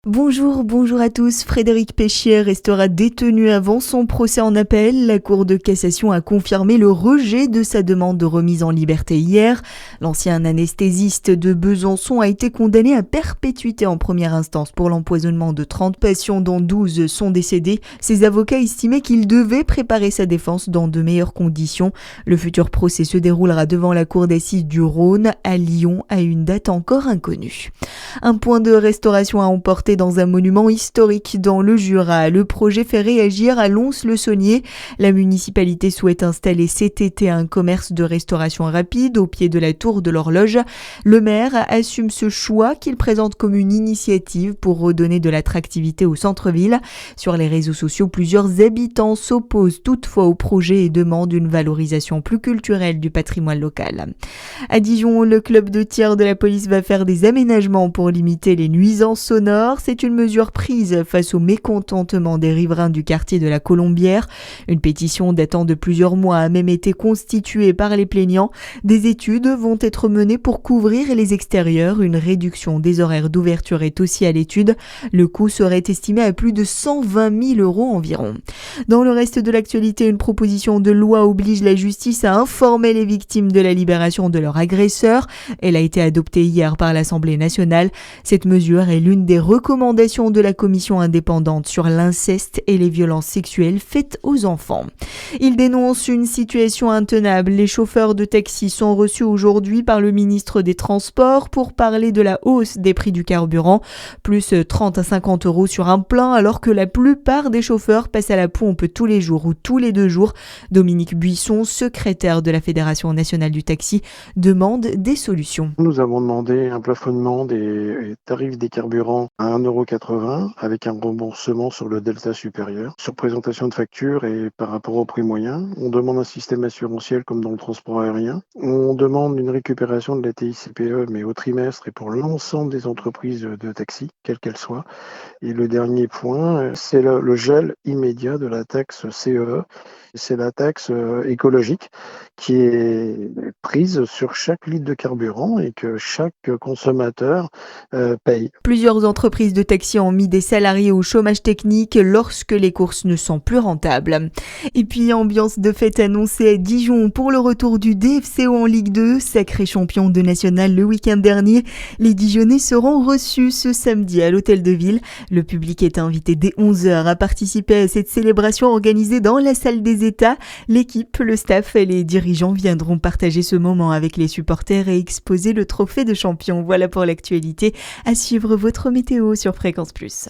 Bonjour à tous. Frédéric Péchier restera détenu avant son procès en appel. La Cour de cassation a confirmé le rejet de sa demande de remise en liberté hier. L'ancien anesthésiste de Besançon a été condamné à perpétuité en première instance pour l'empoisonnement de 30 patients dont 12 sont décédés. Ses avocats estimaient qu'il devait préparer sa défense dans de meilleures conditions. Le futur procès se déroulera devant la Cour d'assises du Rhône à Lyon à une date encore inconnue. Un point de restauration à emporter dans un monument historique dans le Jura. Le projet fait réagir à Lons-le-Saunier. La municipalité souhaite installer cet été un commerce de restauration rapide au pied de la tour de l'horloge. Le maire assume ce choix qu'il présente comme une initiative pour redonner de l'attractivité au centre-ville. Sur les réseaux sociaux, plusieurs habitants s'opposent toutefois au projet et demandent une valorisation plus culturelle du patrimoine local. À Dijon, le club de tir de la police va faire des aménagements pour limiter les nuisances sonores. C'est une mesure prise face au mécontentement des riverains du quartier de la Colombière. Une pétition datant de plusieurs mois a même été constituée par les plaignants. Des études vont être menées pour couvrir les extérieurs. Une réduction des horaires d'ouverture est aussi à l'étude. Le coût serait estimé à plus de 120 000 € environ. Dans le reste de l'actualité, une proposition de loi oblige la justice à informer les victimes de la libération de leur agresseur. Elle a été adoptée hier par l'Assemblée nationale. Cette mesure est l'une des recommandations de la commission indépendante sur l'inceste et les violences sexuelles faites aux enfants. Il dénonce une situation intenable. Les chauffeurs de taxi sont reçus aujourd'hui par le ministre des Transports pour parler de la hausse des prix du carburant, plus 30 à 50 € sur un plein, alors que la plupart des chauffeurs passent à la pompe tous les jours ou tous les 2 jours. Dominique Buisson, secrétaire de la Fédération nationale du taxi, demande des solutions. Nous avons demandé un plafonnement des tarifs des carburants à 1,80 € avec un remboursement sur le delta supérieur, sur présentation de facture et par rapport au prix moyen. On demande un système assurantiel comme dans le transport aérien. On demande une récupération de la TICPE mais au trimestre et pour l'ensemble des entreprises de taxi, quelles qu'elles soient. Et le dernier point, c'est le gel immédiat de la taxe CEE. C'est la taxe écologique qui est prise sur chaque litre de carburant et que chaque consommateur paye. Plusieurs entreprises de taxi ont mis des salariés au chômage technique lorsque les courses ne sont plus rentables. Et puis, ambiance de fête annoncée à Dijon pour le retour du DFCO en Ligue 2, sacré champion de national le week-end dernier. Les Dijonnais seront reçus ce samedi à l'hôtel de ville. Le public est invité dès 11h à participer à cette célébration organisée dans la salle des États. L'équipe, le staff et les dirigeants viendront partager ce moment avec les supporters et exposer le trophée de champion. Voilà pour l'actualité. À suivre votre météo sur Fréquence Plus.